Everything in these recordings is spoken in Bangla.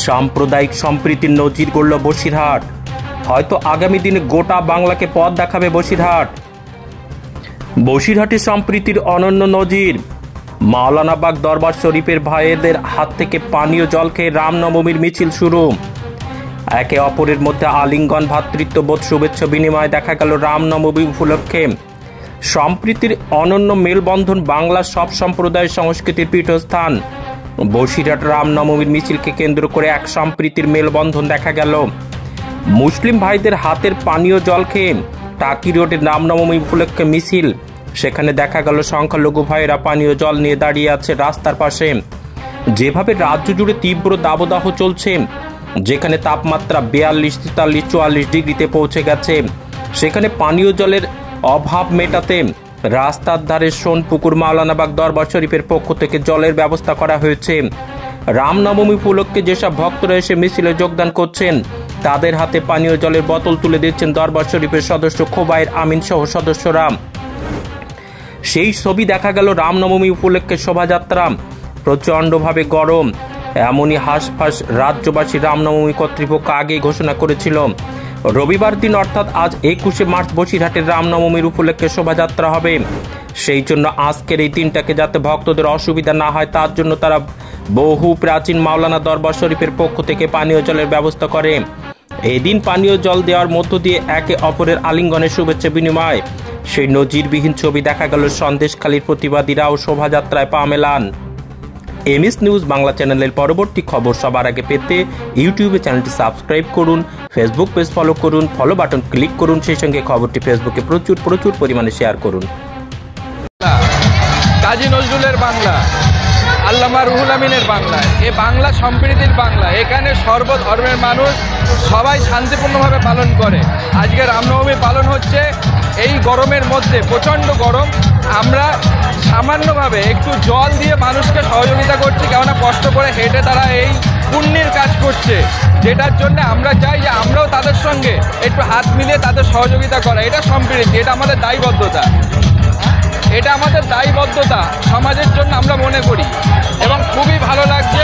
সাম্প্রদায়িক সম্প্রীতির নজির গড়ল বসিরহাট। হয়তো আগামী দিনে গোটা বাংলাকে পথ দেখাবে বসিরহাট। বসিরহাটের সম্প্রীতির অনন্য নজির। মাওলানাবাগ দরবার শরীফের ভাইদের হাত থেকে পানীয় জল খেয়ে রামনবমীর মিছিল শুরু। একে অপরের মধ্যে আলিঙ্গন, ভ্রাতৃত্ববোধ, শুভেচ্ছা বিনিময় দেখা গেল রামনবমী উপলক্ষে। সম্প্রীতির অনন্য মেলবন্ধন বাংলার সব সম্প্রদায়ের সংস্কৃতির পীঠস্থান। বসিরহাট রামনবমীর মিছিলকে কেন্দ্র করে এক সম্প্রীতির মেলবন্ধন দেখা গেল। মুসলিম ভাইদের হাতের পানীয় জল খেয়ে টাকি রোডের রামনবমী উপলক্ষে মিছিল। সেখানে দেখা গেল সংখ্যালঘু ভাইয়েরা পানীয় জল নিয়ে দাঁড়িয়ে আছে রাস্তার পাশে। যেভাবে রাজ্য জুড়ে তীব্র দাবদাহ চলছে, যেখানে তাপমাত্রা 42, 43, 44 ডিগ্রিতে পৌঁছে গেছে, সেখানে পানীয় জলের অভাব মেটাতে রাস্তার ধারে সোনপুকুর মাওলানাবাগ দরবার শরীফের পক্ষ থেকে জলের ব্যবস্থা করা হয়েছে। রামনবমী উপলক্ষে যেসব ভক্তরা এসে মিছিলে যোগদান করছেন, তাদের হাতে পানীয় জলের বোতল তুলে দিচ্ছেন দরবার শরীফের সদস্য খোবায়ের আমিন সহ সদস্যরা। সেই ছবি দেখা গেল রামনবমী উপলক্ষে শোভাযাত্রা। প্রচণ্ডভাবে গরম, এমনই হাঁসফাঁস রাজ্যবাসী রামনবমী কর্তৃপক্ষ আগেই ঘোষণা করেছিল। রবিবার দিন অর্থাৎ আজ 21শে মার্চ বসিরহাটের রামনবমীর উপলক্ষে শোভাযাত্রা হবে। সেই জন্য আজকের এই দিনটাকে যাতে ভক্তদের অসুবিধা না হয়, তার জন্য তারা বহু প্রাচীন মাওলানা দরবার শরীফের পক্ষ থেকে পানীয় জলের ব্যবস্থা করে। এদিন পানীয় জল দেওয়ার মধ্য দিয়ে একে অপরের আলিঙ্গনের শুভেচ্ছা বিনিময়। সেই নজিরবিহীন ছবি দেখা গেল সন্দেশখালীর প্রতিবাদীরাও শোভাযাত্রায় পা মেলান। এমএস নিউজ বাংলা চ্যানেলের পরবর্তী খবর সবার আগে পেতে ইউটিউবে চ্যানেলটি সাবস্ক্রাইব করুন, ফেসবুক পেজ ফলো করুন, ফলো বাটন ক্লিক করুন, সেই সঙ্গে খবরটি ফেসবুকে প্রচুর পরিমাণে শেয়ার করুন। কাজী নজরুলের বাংলা, আল্লামা রুহুল আমিনের বাংলা, এ বাংলা সম্প্রীতির বাংলা। এখানে সর্বধর্মের মানুষ সবাই শান্তিপূর্ণভাবে পালন করে। আজকে রামনবমী পালন হচ্ছে এই গরমের মধ্যে, প্রচণ্ড গরম। আমরা সামান্যভাবে একটু জল দিয়ে মানুষকে সহযোগিতা করছি, কেননা কষ্ট করে হেঁটে তারা এই পুণ্যের কাজ করছে, যেটার জন্য আমরা চাই যে আমরাও তাদের সঙ্গে একটু হাত মিলিয়ে তাদের সহযোগিতা করা। এটা সম্প্রীতি, এটা আমাদের দায়বদ্ধতা, এটা আমাদের দায়বদ্ধতা সমাজের জন্য আমরা মনে করি। এবং খুবই ভালো লাগছে।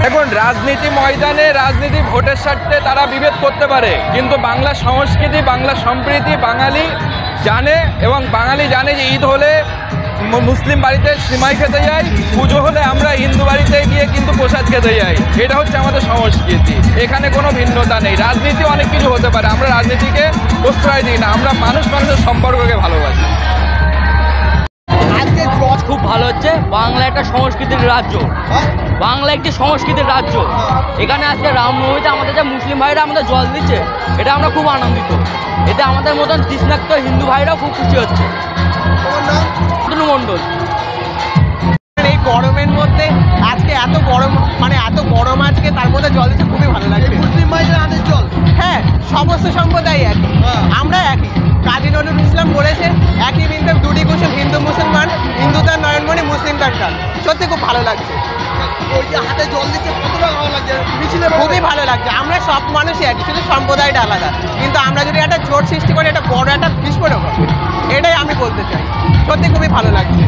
এখন রাজনীতি ময়দানে রাজনীতি ভোটের স্বার্থে তারা বিভেদ করতে পারে, কিন্তু বাংলা সংস্কৃতি, বাংলা সম্প্রীতি বাঙালি জানে। এবং বাঙালি জানে যে ঈদ হলে মুসলিম বাড়িতে সিমাই খেতে যাই, পুজো হলে আমরা হিন্দু বাড়িতে গিয়ে কিন্তু প্রসাদ খেতে যাই। এটা হচ্ছে আমাদের সংস্কৃতি, এখানে কোনো ভিন্নতা নেই। রাজনীতি অনেক কিছু হতে পারে, আমরা রাজনীতিকে প্রশ্রয় দিই না, আমরা মানুষের সম্পর্ককে ভালোবাসি। খুব ভালো হচ্ছে। বাংলা একটা সংস্কৃতির রাজ্য, বাংলা একটি সংস্কৃতির রাজ্য। এখানে আজকে রামনবমীতে আমাদের যে মুসলিম ভাইরা আমাদের জল দিচ্ছে, এটা আমরা খুব আনন্দিত। এতে আমাদের মতন তৃষ্ণাক্ত হিন্দু ভাইরাও খুব খুশি হচ্ছে। মন্ডল, এই গরমের মধ্যে আজকে এত গরম, মানে এত গরম আজকে, তার মধ্যে জল দিচ্ছে, খুবই ভালো লাগছে। মুসলিম ভাইদের হাতের জল, হ্যাঁ, সমস্ত সম্প্রদায় একই, আমরা একই। কাজী নজরুল ইসলাম বলেছে, একই বৃন্দে দুটি কুসুম, হিন্দু মুসলমান, হিন্দু তার নয়নমণি, মুসলিম তার প্রাণ। সত্যি খুব ভালো লাগছে। ওই যে হাতে জল দিচ্ছে, কতটা ভালো লাগছে, খুবই ভালো লাগছে। আমরা সব মানুষই একই, শুধু সম্প্রদায়টা আলাদা। কিন্তু আমরা যদি একটা জোট সৃষ্টি করি, একটা বড় একটা বিস্ফোরক হবে, এটাই আমি বলতে চাই। সত্যি খুবই ভালো লাগছে।